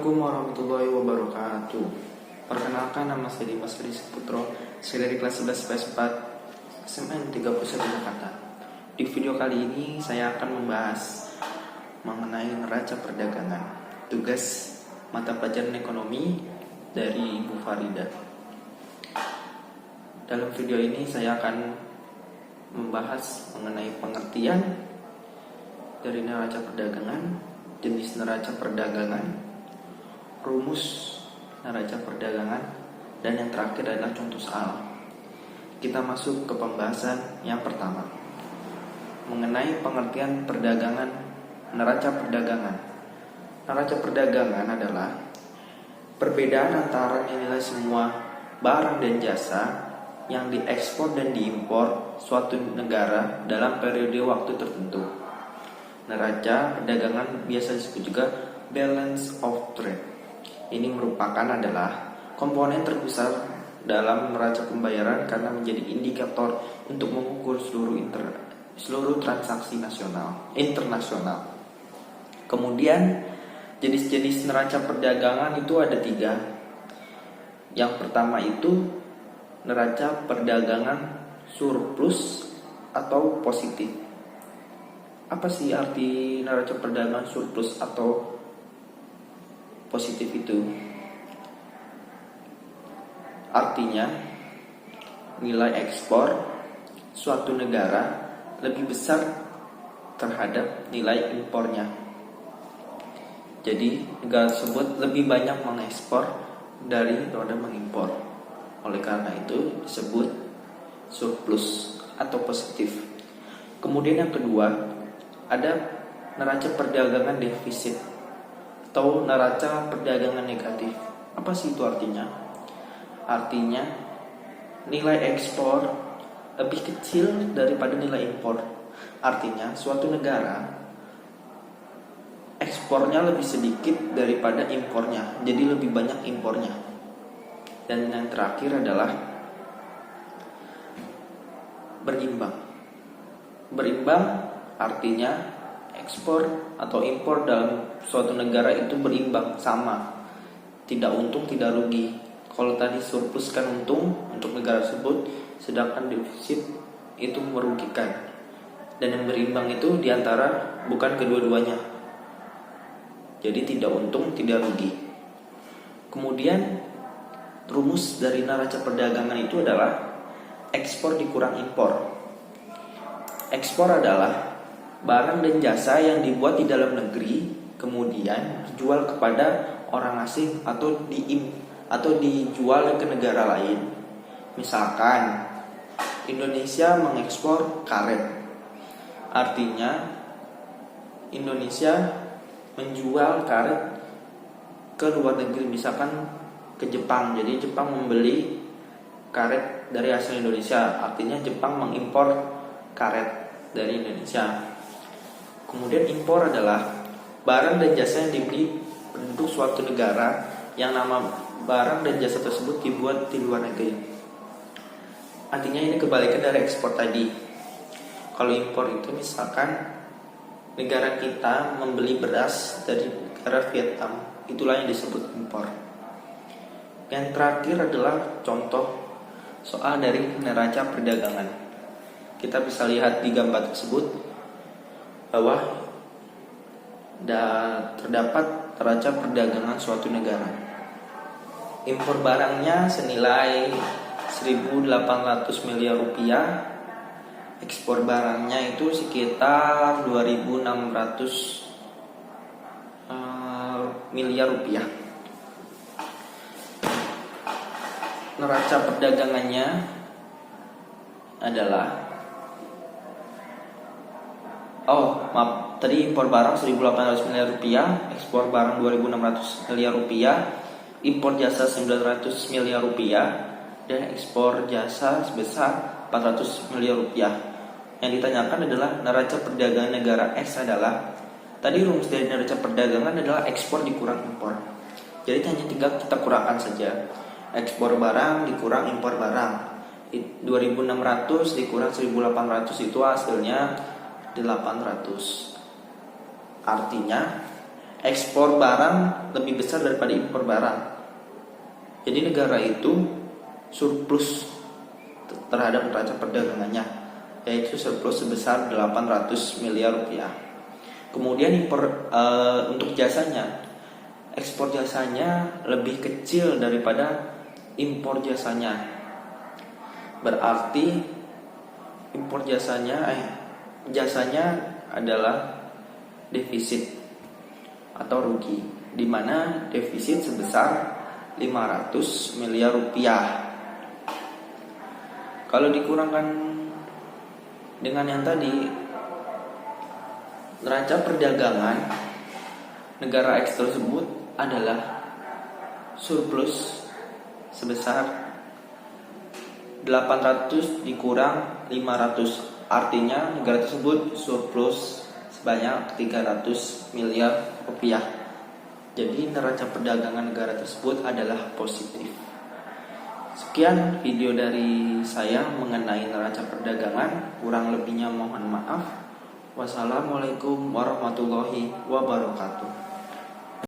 Assalamualaikum warahmatullahi wabarakatuh. Perkenalkan, nama saya Dimas Adi Saputro. Saya dari kelas 11 PS4 SMN 31 Jakarta. Di video kali ini saya akan membahas mengenai neraca perdagangan, tugas mata pelajaran ekonomi dari Ibu Farida. Dalam video ini saya akan membahas mengenai pengertian dari neraca perdagangan, jenis neraca perdagangan, rumus neraca perdagangan, dan yang terakhir adalah contoh soal. Kita masuk ke pembahasan yang pertama mengenai pengertian perdagangan. Neraca perdagangan. Neraca perdagangan adalah perbedaan antara nilai semua barang dan jasa yang diekspor dan diimpor suatu negara dalam periode waktu tertentu. Neraca perdagangan biasa disebut juga balance of trade. Ini merupakan adalah komponen terbesar dalam neraca pembayaran karena menjadi indikator untuk mengukur seluruh transaksi internasional. Kemudian jenis-jenis neraca perdagangan itu ada 3. Yang pertama itu neraca perdagangan surplus atau positif. Apa sih arti neraca perdagangan surplus atau positif itu? Artinya nilai ekspor suatu negara lebih besar terhadap nilai impornya. Jadi negara tersebut lebih banyak mengekspor daripada mengimpor. Oleh karena itu disebut surplus atau positif. Kemudian yang kedua ada neraca perdagangan defisit atau neraca perdagangan negatif. Apa sih itu artinya? Artinya nilai ekspor lebih kecil daripada nilai impor. Artinya suatu negara ekspornya lebih sedikit daripada impornya, jadi lebih banyak impornya. Dan yang terakhir adalah berimbang. Berimbang artinya ekspor atau impor dalam suatu negara itu berimbang, sama, tidak untung tidak rugi. Kalau tadi surplus kan untung untuk negara tersebut, sedangkan defisit itu merugikan. Dan yang berimbang itu diantara bukan kedua-duanya, jadi tidak untung tidak rugi. Kemudian rumus dari neraca perdagangan itu adalah ekspor dikurang impor. Ekspor adalah barang dan jasa yang dibuat di dalam negeri kemudian dijual kepada orang asing atau dijual ke negara lain. Misalkan Indonesia mengekspor karet. Artinya Indonesia menjual karet ke luar negeri, misalkan ke Jepang. Jadi Jepang membeli karet dari asal Indonesia, artinya Jepang mengimpor karet dari Indonesia. Kemudian impor adalah barang dan jasa yang dibeli penduduk suatu negara yang nama barang dan jasa tersebut dibuat di luar negeri. Artinya ini kebalikan dari ekspor tadi. Kalau impor itu misalkan negara kita membeli beras dari negara Vietnam, itulah yang disebut impor. Yang terakhir adalah contoh soal dari neraca perdagangan. Kita bisa lihat di gambar tersebut bahwa terdapat neraca perdagangan suatu negara. Impor barangnya senilai 1.800 miliar rupiah. Ekspor barangnya itu sekitar 2.600 miliar rupiah. Neraca perdagangannya adalah tadi impor barang 1.800 miliar rupiah, ekspor barang 2.600 miliar rupiah, impor jasa 900 miliar rupiah, dan ekspor jasa sebesar 400 miliar rupiah. Yang ditanyakan adalah neraca perdagangan negara X adalah, tadi rumus dari neraca perdagangan adalah ekspor dikurang impor. Jadi hanya tinggal kita kurangkan saja. Ekspor barang dikurang impor barang. 2.600 dikurang 1.800 itu hasilnya 800. Artinya ekspor barang lebih besar daripada impor barang. Jadi negara itu surplus terhadap neraca perdagangannya, yaitu surplus sebesar 800 miliar rupiah. Kemudian untuk jasanya, ekspor jasanya lebih kecil daripada impor jasanya. Berarti impor jasanya adalah defisit atau rugi, di mana defisit sebesar 500 miliar rupiah. Kalau dikurangkan dengan yang tadi, neraca perdagangan negara X tersebut adalah surplus sebesar 800 dikurang 500, artinya negara tersebut surplus sebanyak 300 miliar rupiah. Jadi neraca perdagangan negara tersebut adalah positif. Sekian video dari saya mengenai neraca perdagangan, kurang lebihnya mohon maaf. Wassalamualaikum warahmatullahi wabarakatuh.